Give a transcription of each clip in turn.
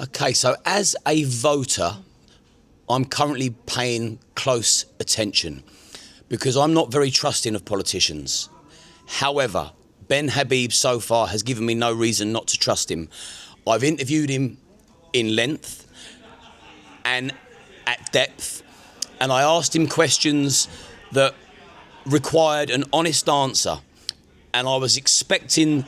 Okay, so as a voter, I'm currently paying close attention because I'm not very trusting of politicians. However, Ben Habib so far has given me no reason not to trust him. I've interviewed him in length and at depth, and I asked him questions that required an honest answer, and I was expecting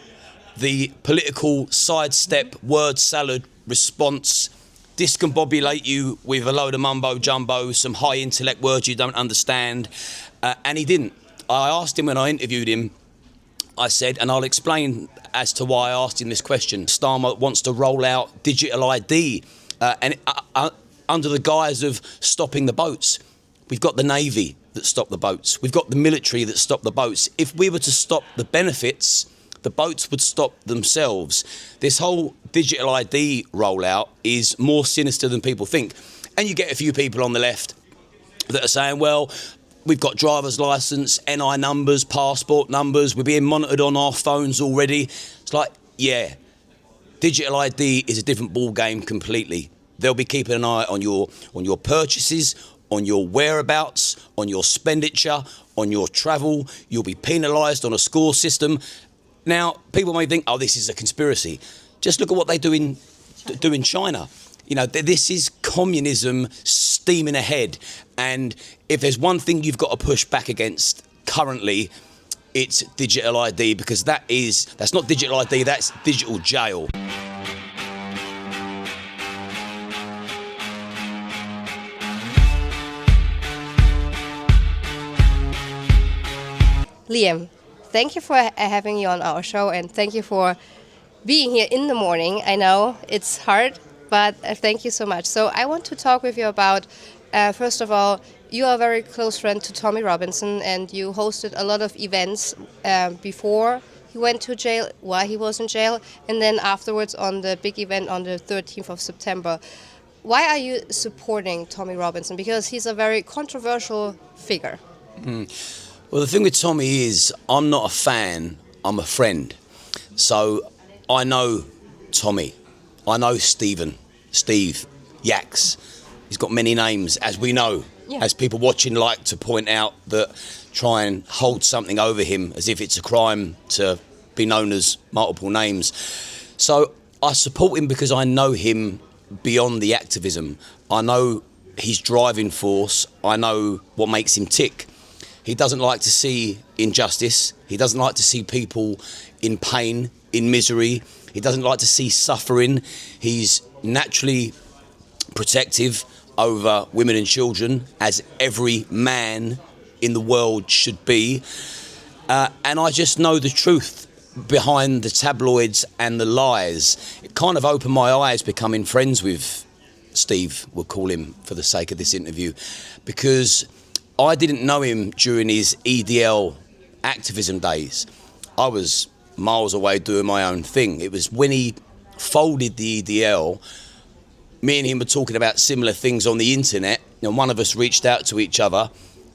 the political sidestep, word salad response, discombobulate you with a load of mumbo jumbo, some high intellect words you don't understand, and he didn't. I asked him when I interviewed him, I said, and I'll explain as to why I asked him this question. Starmer wants to roll out digital ID under the guise of stopping the boats. We've got the Navy that stopped the boats. We've got the military that stopped the boats. If we were to stop the benefits, the boats would stop themselves. This whole digital ID rollout is more sinister than people think. And you get a few people on the left that are saying, well, we've got driver's licence, NI numbers, passport numbers, we're being monitored on our phones already. It's like, yeah, digital ID is a different ball game completely. They'll be keeping an eye on your purchases, on your whereabouts, on your expenditure, on your travel. You'll be penalised on a score system. Now, people may think, oh, this is a conspiracy. Just look at what they do in China. You know, this is communism steaming ahead. And if there's one thing you've got to push back against currently, it's digital ID, because that's not digital ID, that's digital jail. Liam, thank you for having you on our show, and thank you for being here in the morning. I know it's hard, but thank you so much. So I want to talk with you about, first of all, you are a very close friend to Tommy Robinson, and you hosted a lot of events before he went to jail, while he was in jail, and then afterwards on the big event on the 13th of September. Why are you supporting Tommy Robinson? Because he's a very controversial figure. Well, the thing with Tommy is, I'm not a fan, I'm a friend. So I know Tommy, I know Steve, Yaks. He's got many names, as we know, as people watching like to point out that try and hold something over him as if it's a crime to be known as multiple names. So I support him because I know him beyond the activism. I know his driving force, I know what makes him tick. He doesn't like to see injustice. He doesn't like to see people in pain, in misery. He doesn't like to see suffering. He's naturally protective over women and children, as every man in the world should be. And I just know the truth behind the tabloids and the lies. It kind of opened my eyes becoming friends with Steve, we'll call him for the sake of this interview, because I didn't know him during his EDL activism days. I was miles away doing my own thing. It was when he folded the EDL, me and him were talking about similar things on the internet, and one of us reached out to each other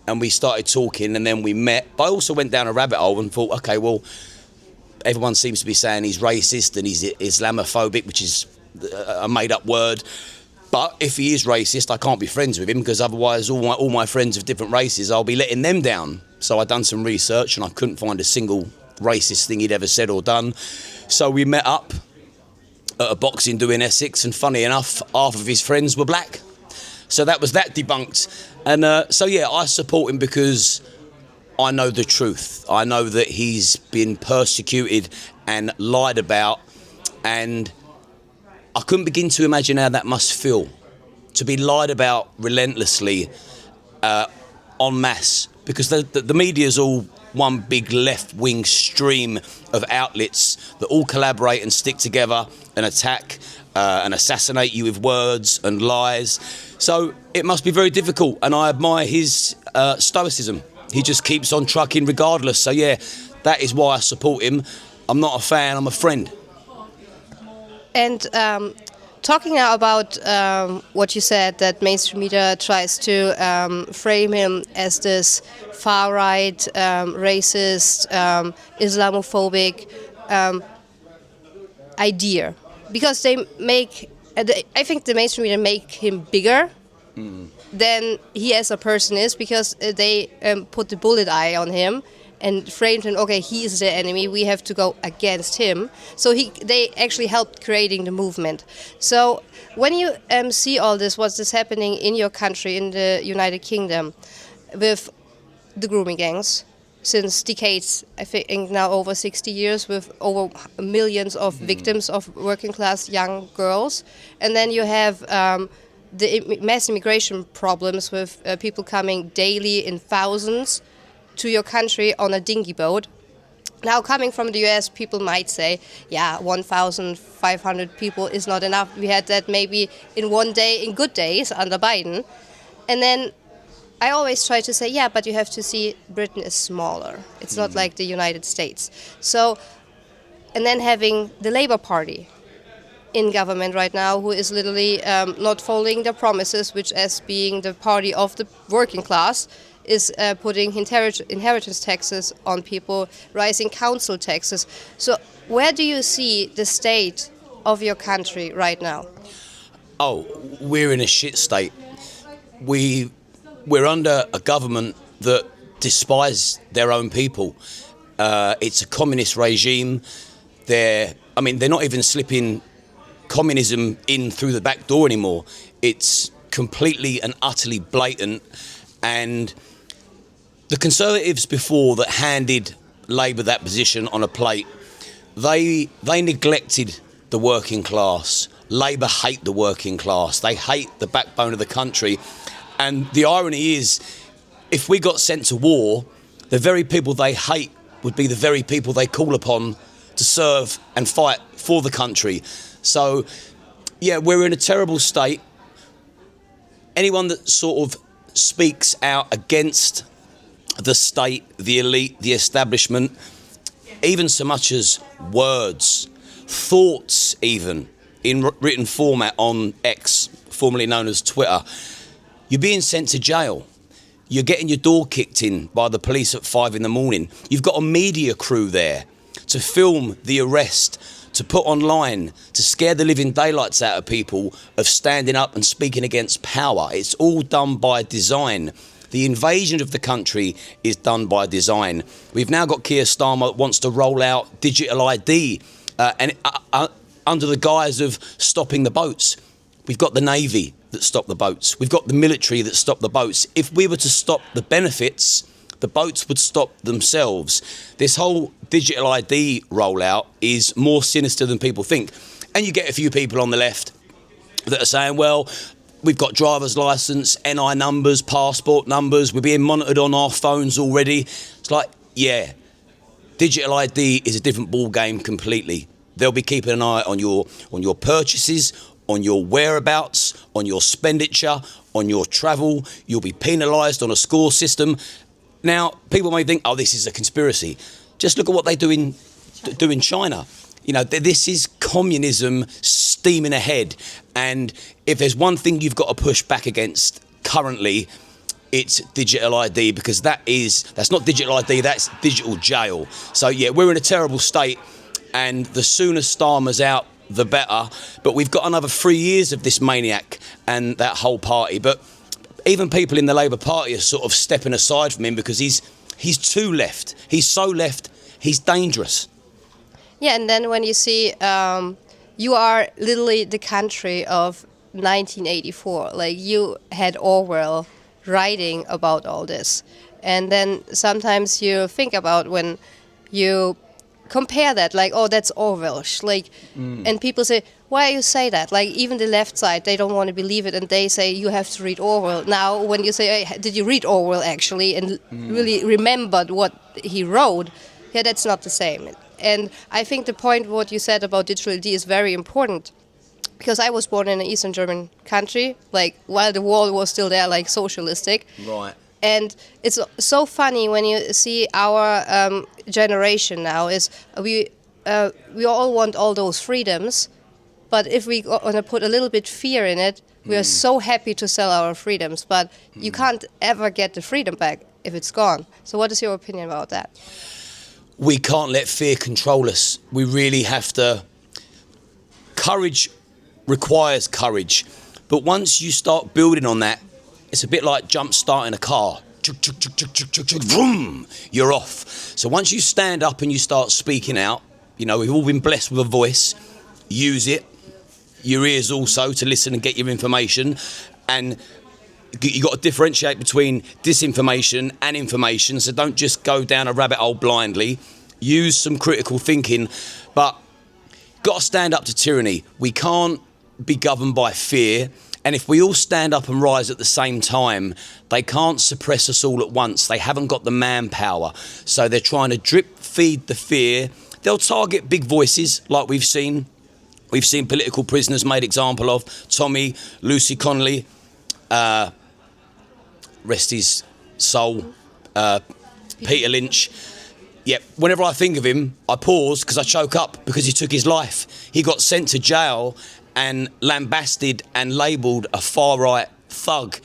and we started talking, and then we met. But I also went down a rabbit hole and thought, okay, well, everyone seems to be saying he's racist and he's Islamophobic, which is a made-up word. But if he is racist, I can't be friends with him, because otherwise all my friends of different races, I'll be letting them down. So I'd done some research and I couldn't find a single racist thing he'd ever said or done. So we met up at a boxing do in Essex, and funny enough, half of his friends were black. So that was that debunked. And so yeah, I support him because I know the truth. I know that he's been persecuted and lied about, and I couldn't begin to imagine how that must feel, to be lied about relentlessly, en masse, because the media's all one big left-wing stream of outlets that all collaborate and stick together and attack and assassinate you with words and lies. So it must be very difficult, and I admire his stoicism. He just keeps on trucking regardless. So yeah, that is why I support him. I'm not a fan, I'm a friend. And talking now about what you said, that mainstream media tries to frame him as this far-right, racist, Islamophobic idea, because they make I think the mainstream media make him bigger than he as a person is, because they put the bullet eye on him and framed him. Okay, he is the enemy. We have to go against him. So they actually helped creating the movement. So when you see all this, what's this happening in your country, in the United Kingdom, with the grooming gangs, since decades, I think now over 60 years, with over millions of victims of working class young girls. And then you have the mass immigration problems with people coming daily in thousands to your country on a dinghy boat. Now, coming from the US, people might say, yeah, 1,500 people is not enough. We had that maybe in one day, in good days, under Biden. And then I always try to say, yeah, but you have to see Britain is smaller. It's not like the United States. So, and then having the Labour Party in government right now, who is literally not following their promises, which, as being the party of the working class, is putting inheritance taxes on people, rising council taxes. So where do you see the state of your country right now? Oh, we're in a shit state. We're under a government that despise their own people. It's a communist regime. They're not even slipping communism in through the back door anymore. It's completely and utterly blatant. And the Conservatives before that handed Labour that position on a plate, they neglected the working class. Labour hate the working class. They hate the backbone of the country. And the irony is, if we got sent to war, the very people they hate would be the very people they call upon to serve and fight for the country. So, yeah, we're in a terrible state. Anyone that sort of speaks out against the state, the elite, the establishment, even so much as words, thoughts even, in written format on X, formerly known as Twitter, you're being sent to jail. You're getting your door kicked in by the police at 5 a.m. You've got a media crew there to film the arrest, to put online, to scare the living daylights out of people of standing up and speaking against power. It's all done by design. The invasion of the country is done by design. We've now got Keir Starmer that wants to roll out digital ID under the guise of stopping the boats. We've got the Navy that stopped the boats. We've got the military that stopped the boats. If we were to stop the benefits, the boats would stop themselves. This whole digital ID rollout is more sinister than people think. And you get a few people on the left that are saying, well, we've got driver's licence, NI numbers, passport numbers, we're being monitored on our phones already. It's like, yeah, digital ID is a different ball game completely. They'll be keeping an eye on your purchases, on your whereabouts, on your expenditure, on your travel. You'll be penalised on a score system. Now, people may think, oh, this is a conspiracy. Just look at what they do in China. You know, this is communism steaming ahead. And if there's one thing you've got to push back against currently, it's digital ID, because that's not digital ID, that's digital jail. So, yeah, we're in a terrible state. And the sooner Starmer's out, the better. But we've got another 3 years of this maniac and that whole party. But even people in the Labour Party are sort of stepping aside from him because he's too left. He's so left, he's dangerous. Yeah, and then when you see you are literally the country of 1984. Like, you had Orwell writing about all this. And then sometimes you think about when you compare that, like, oh, that's Orwellish. Like, and people say, why you say that? Like, even the left side, they don't want to believe it, and they say you have to read Orwell. Now, when you say, hey, did you read Orwell actually, and really remembered what he wrote? Yeah, that's not the same. And I think the point what you said about digital ID is very important, because I was born in an Eastern German country, like, while the wall was still there, like, socialistic. Right. And it's so funny when you see our generation now is we all want all those freedoms, but if we want to put a little bit fear in it, we are so happy to sell our freedoms, but you can't ever get the freedom back if it's gone. So what is your opinion about that? We can't let fear control us. We really have to. Courage requires courage. But once you start building on that, it's a bit like jump starting a car. Vroom, you're off. So once you stand up and you start speaking out, you know, we've all been blessed with a voice. Use it. Your ears also to listen and get your information. And you got to differentiate between disinformation and information. So don't just go down a rabbit hole blindly. Use some critical thinking. But got to stand up to tyranny. We can't be governed by fear. And if we all stand up and rise at the same time, they can't suppress us all at once. They haven't got the manpower. So they're trying to drip feed the fear. They'll target big voices like we've seen. We've seen political prisoners made example of. Tommy, Lucy Connolly, rest his soul, Peter Lynch. Yep, whenever I think of him, I pause because I choke up because he took his life. He got sent to jail and lambasted and labelled a far-right thug.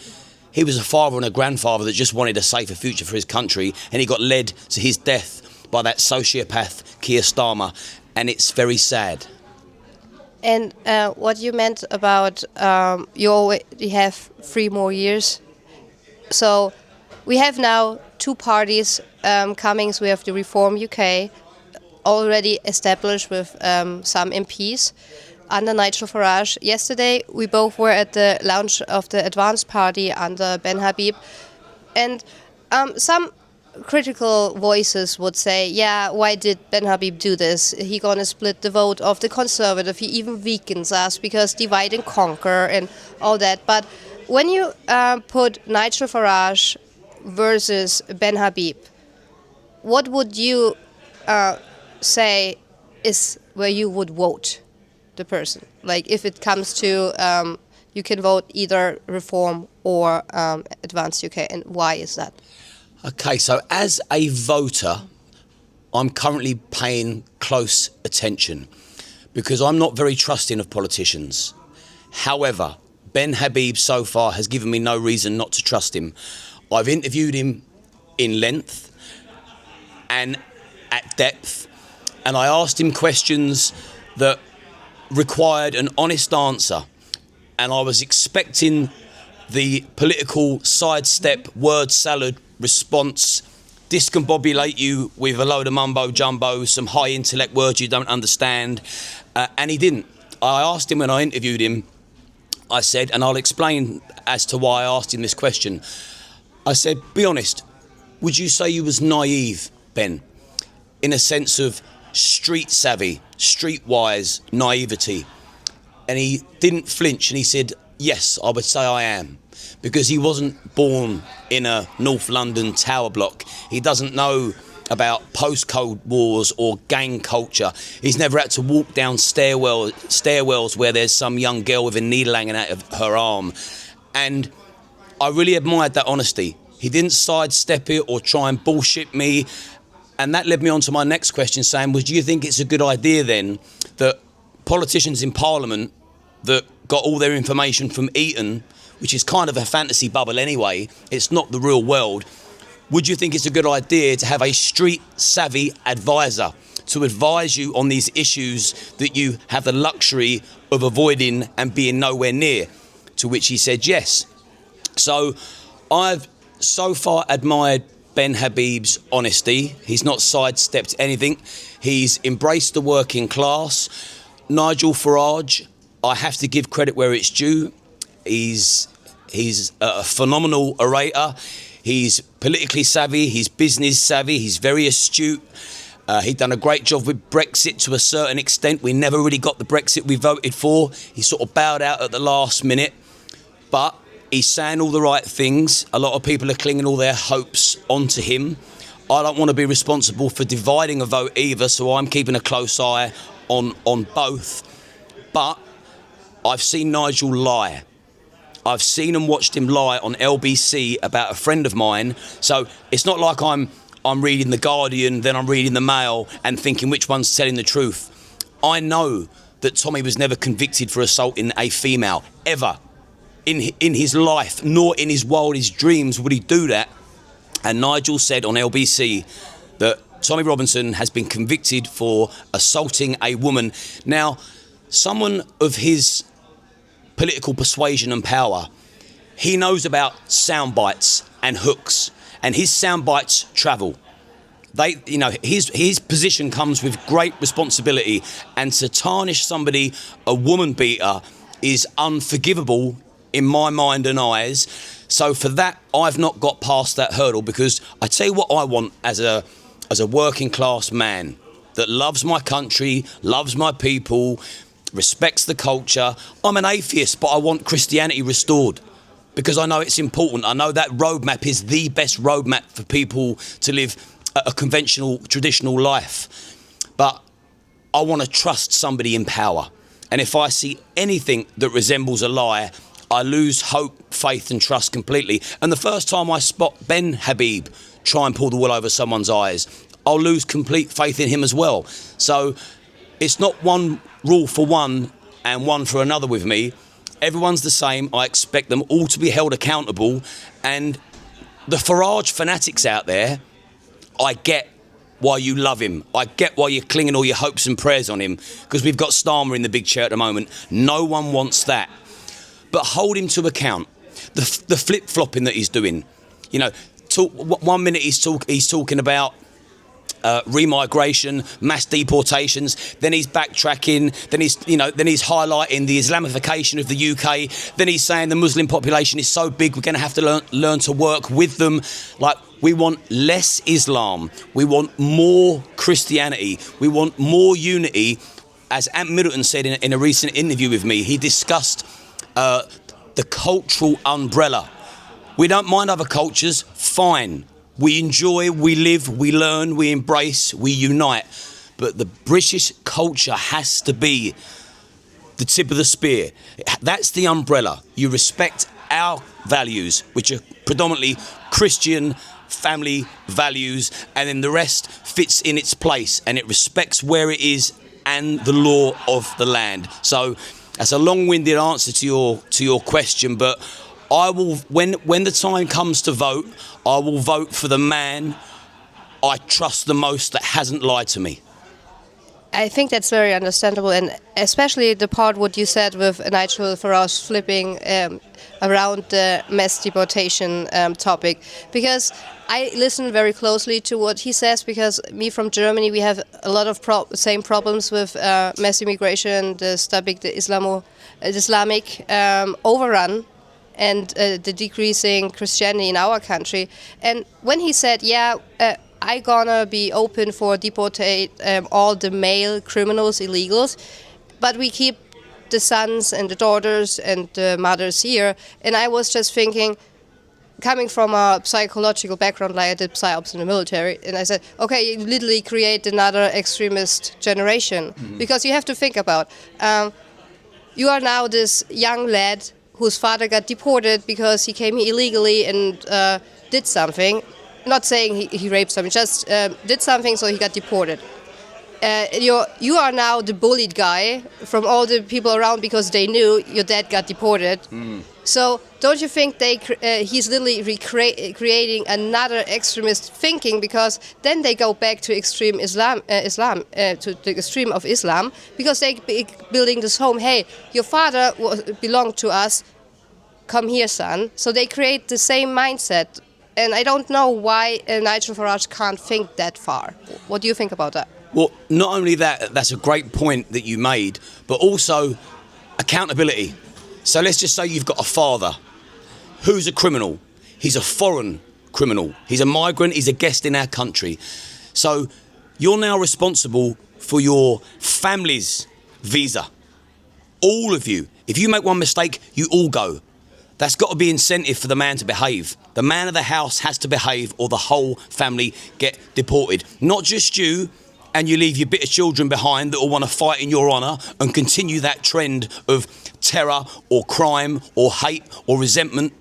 He was a father and a grandfather that just wanted a safer future for his country, and he got led to his death by that sociopath, Keir Starmer, and it's very sad. And what you meant about you have 3 more years. So we have now 2 parties coming. So we have the Reform UK, already established with some MPs. Under Nigel Farage. Yesterday, we both were at the launch of the Advanced Party under Ben Habib. And some critical voices would say, yeah, why did Ben Habib do this? He gonna split the vote of the Conservative. He even weakens us because divide and conquer and all that. But when you put Nigel Farage versus Ben Habib, what would you say is where you would vote the person? Like if it comes to you can vote either Reform or Advanced UK, and why is that? Okay, so as a voter, I'm currently paying close attention because I'm not very trusting of politicians. However, Ben Habib so far has given me no reason not to trust him. I've interviewed him in length and at depth, and I asked him questions that required an honest answer, and I was expecting the political sidestep, word salad response, discombobulate you with a load of mumbo jumbo, some high intellect words you don't understand, and he didn't. I asked him when I interviewed him, I said, and I'll explain as to why I asked him this question. I said, be honest, would you say you was naive, Ben, in a sense of street savvy, streetwise naivety? And he didn't flinch and he said, yes, I would say I am, because he wasn't born in a North London tower block. He doesn't know about postcode wars or gang culture. He's never had to walk down stairwells where there's some young girl with a needle hanging out of her arm. And I really admired that honesty. He didn't sidestep it or try and bullshit me. And that led me on to my next question, saying, well, do you think it's a good idea then that politicians in Parliament that got all their information from Eton, which is kind of a fantasy bubble anyway, it's not the real world, would you think it's a good idea to have a street-savvy advisor to advise you on these issues that you have the luxury of avoiding and being nowhere near? To which he said yes. So I've so far admired Ben Habib's honesty. He's not sidestepped anything. He's embraced the working class. Nigel Farage, I have to give credit where it's due. He's a phenomenal orator. He's politically savvy. He's business savvy. He's very astute. He'd done a great job with Brexit to a certain extent. We never really got the Brexit we voted for. He sort of bowed out at the last minute. But he's saying all the right things. A lot of people are clinging all their hopes onto him. I don't want to be responsible for dividing a vote either, so I'm keeping a close eye on both. But I've seen Nigel lie. I've seen and watched him lie on LBC about a friend of mine. So it's not like I'm reading The Guardian, then I'm reading the Mail and thinking which one's telling the truth. I know that Tommy was never convicted for assaulting a female, ever. In his life, nor in his wildest dreams would he do that. And Nigel said on LBC that Tommy Robinson has been convicted for assaulting a woman. Now, someone of his political persuasion and power. He knows about sound bites and hooks, and his sound bites travel. His position comes with great responsibility, and to tarnish somebody, a woman beater, is unforgivable in my mind and eyes. So for that, I've not got past that hurdle, because I tell you what I want as a working class man that loves my country, loves my people, respects the culture. I'm an atheist, but I want Christianity restored, because I know it's important. I know that roadmap is the best roadmap for people to live a conventional, traditional life. But I want to trust somebody in power. And if I see anything that resembles a lie, I lose hope, faith and trust completely. And the first time I spot Ben Habib try and pull the wool over someone's eyes, I'll lose complete faith in him as well. So it's not one rule for one and one for another with me. Everyone's the same. I expect them all to be held accountable. And the Farage fanatics out there, I get why you love him. I get why you're clinging all your hopes and prayers on him, because we've got Starmer in the big chair at the moment. No one wants that. But hold him to account. The flip-flopping that he's doing. 1 minute he's talking about remigration, mass deportations, then he's backtracking, then he's highlighting the Islamification of the UK, then he's saying the Muslim population is so big we're going to have to learn to work with them. Like, we want less Islam, we want more Christianity, we want more unity. As Ant Middleton said in a recent interview with me, he discussed the cultural umbrella. We don't mind other cultures, fine. We enjoy, we live, we learn, we embrace, we unite. But the British culture has to be the tip of the spear. That's the umbrella. You respect our values, which are predominantly Christian family values, and then the rest fits in its place, and it respects where it is and the law of the land. So that's a long-winded answer to your question, but I will, when the time comes to vote, I will vote for the man I trust the most that hasn't lied to me. I think that's very understandable, and especially the part what you said with Nigel Farage flipping around the mass deportation topic, because I listen very closely to what he says, because me from Germany, we have a lot of same problems with mass immigration, the Islamic overrun, and the decreasing Christianity in our country. And when he said, I gonna be open for deportate all the male criminals, illegals, but we keep the sons and the daughters and the mothers here. And I was just thinking, coming from a psychological background, like I did psyops in the military, and I said, okay, you literally create another extremist generation. Mm-hmm. Because you have to think about, you are now this young lad whose father got deported because he came here illegally and did something. Not saying he raped something, just did something, so he got deported. You are now the bullied guy from all the people around because they knew your dad got deported. Mm. So don't you think he's literally creating another extremist thinking, because then they go back to extreme Islam, to the extreme of Islam, because they building this home. Hey, your father belonged to us. Come here, son. So they create the same mindset. And I don't know why Nigel Farage can't think that far. What do you think about that? Well, not only that, that's a great point that you made, but also accountability. So let's just say you've got a father who's a criminal. He's a foreign criminal. He's a migrant. He's a guest in our country. So you're now responsible for your family's visa. All of you. If you make one mistake, you all go. That's got to be incentive for the man to behave. The man of the house has to behave, or the whole family get deported. Not just you, and you leave your bitter children behind that will want to fight in your honour and continue that trend of terror or crime or hate or resentment.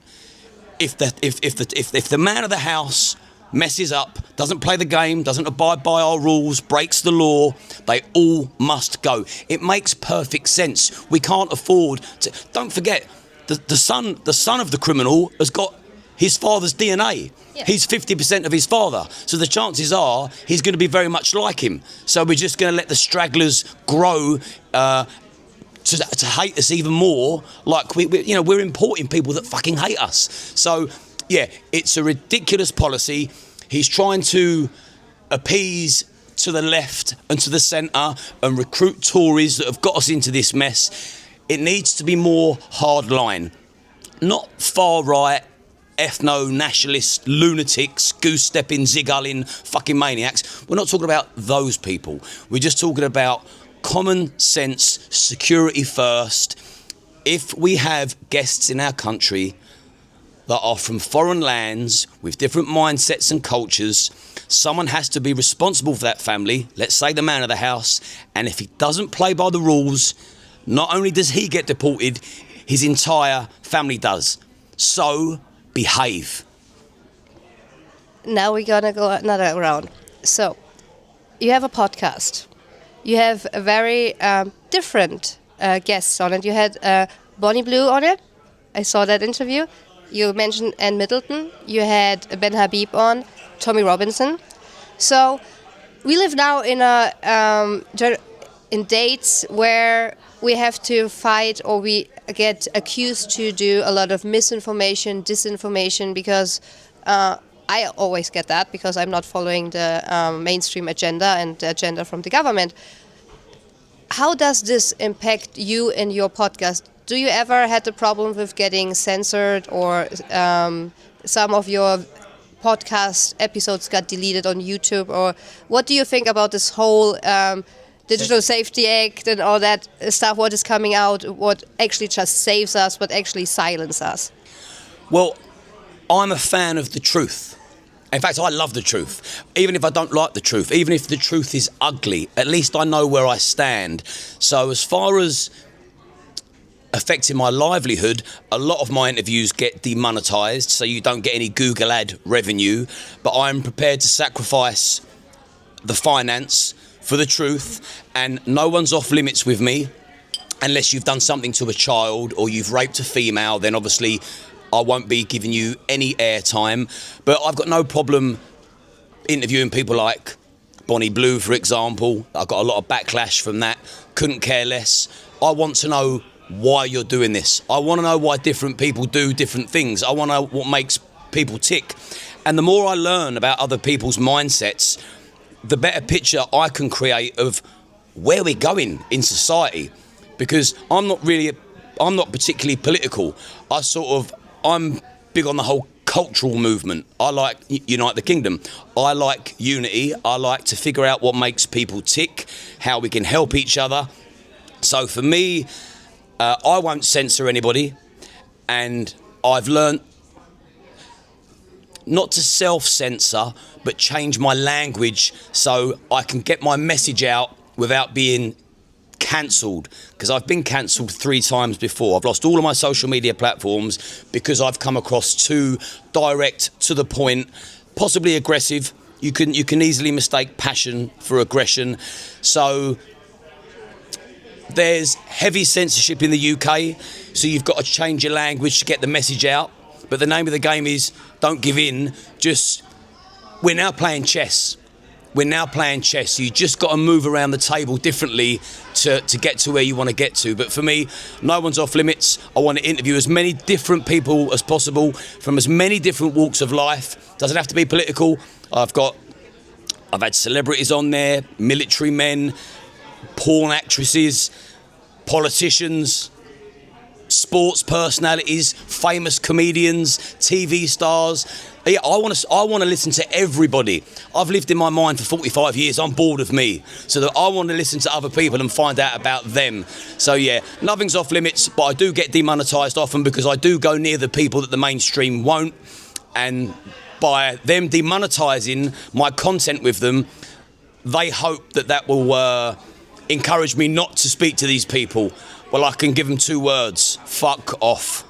If the man of the house messes up, doesn't play the game, doesn't abide by our rules, breaks the law, they all must go. It makes perfect sense. We can't afford to. Don't forget. The son of the criminal has got his father's DNA. Yeah. He's 50% of his father. So the chances are he's going to be very much like him. So we're just going to let the stragglers grow to hate us even more, like we're importing people that fucking hate us. So yeah, it's a ridiculous policy. He's trying to appease to the left and to the centre and recruit Tories that have got us into this mess. It needs to be more hardline, not far right, ethno-nationalist lunatics, goose-stepping, zig-hulling fucking maniacs. We're not talking about those people. We're just talking about common sense, security first. If we have guests in our country that are from foreign lands with different mindsets and cultures, someone has to be responsible for that family, let's say the man of the house, and if he doesn't play by the rules, not only does he get deported, his entire family does. So, behave. Now we're gonna go another round. So, you have a podcast. You have a very different guests on it. You had Bonnie Blue on it. I saw that interview. You mentioned Anne Middleton. You had Ben Habib on, Tommy Robinson. So, we live now in in dates where we have to fight, or we get accused to do a lot of misinformation, disinformation, because I always get that because I'm not following the mainstream agenda and the agenda from the government. How does this impact you in your podcast? Do you ever had the problem with getting censored, or some of your podcast episodes got deleted on YouTube? Or what do you think about this whole Digital Safety Act and all that stuff, what is coming out, what actually just saves us, what actually silences us? Well, I'm a fan of the truth. In fact, I love the truth. Even if I don't like the truth, even if the truth is ugly, at least I know where I stand. So as far as affecting my livelihood, a lot of my interviews get demonetised, so you don't get any Google ad revenue, but I'm prepared to sacrifice the finance for the truth, and no one's off limits with me unless you've done something to a child or you've raped a female. Then obviously I won't be giving you any airtime. But I've got no problem interviewing people like Bonnie Blue, for example. I got a lot of backlash from that. Couldn't care less. I want to know why you're doing this. I want to know why different people do different things. I want to know what makes people tick. And the more I learn about other people's mindsets, the better picture I can create of where we're going in society. Because I'm not particularly political. I'm big on the whole cultural movement. I like Unite the Kingdom. I like unity. I like to figure out what makes people tick, how we can help each other. So for me, I won't censor anybody, and I've learnt not to self-censor, but change my language so I can get my message out without being cancelled, because I've been cancelled 3 times before. I've lost all of my social media platforms because I've come across too direct, to the point, possibly aggressive. You can easily mistake passion for aggression. So there's heavy censorship in the UK, so you've got to change your language to get the message out. But the name of the game is don't give in. We're now playing chess. You just got to move around the table differently to get to where you want to get to. But for me, no one's off limits. I want to interview as many different people as possible from as many different walks of life. Doesn't have to be political. I've had celebrities on there, military men, porn actresses, politicians, sports personalities, famous comedians, TV stars. Yeah, I want to listen to everybody. I've lived in my mind for 45 years. I'm bored of me. So that I want to listen to other people and find out about them. So yeah, nothing's off limits, but I do get demonetised often because I do go near the people that the mainstream won't. And by them demonetising my content with them, they hope that will encourage me not to speak to these people. Well, I can give them 2 words: fuck off.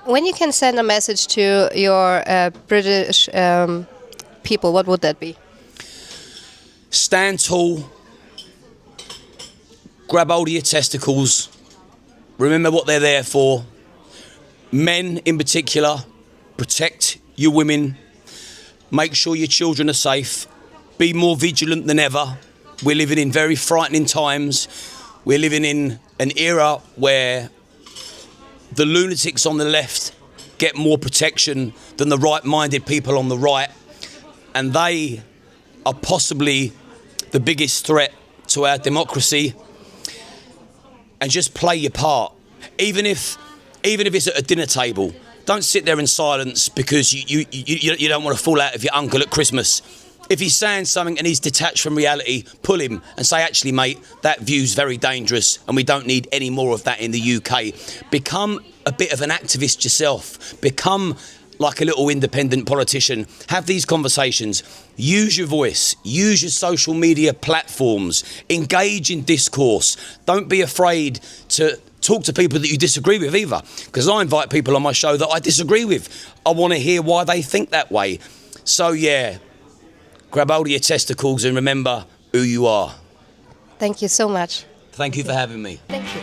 When you can send a message to your British people, what would that be? Stand tall, grab hold of your testicles, remember what they're there for. Men in particular, protect your women, make sure your children are safe, be more vigilant than ever. We're living in very frightening times. We're living in an era where the lunatics on the left get more protection than the right-minded people on the right, and they are possibly the biggest threat to our democracy. And just play your part, even if it's at a dinner table. Don't sit there in silence because you don't want to fall out of your uncle at Christmas. If he's saying something and he's detached from reality, pull him and say, actually, mate, that view's very dangerous and we don't need any more of that in the UK. Become a bit of an activist yourself. Become like a little independent politician. Have these conversations. Use your voice. Use your social media platforms. Engage in discourse. Don't be afraid to talk to people that you disagree with either. Because I invite people on my show that I disagree with. I want to hear why they think that way. So yeah, grab hold of your testicles and remember who you are. Thank you so much. Thank you for having me. Thank you.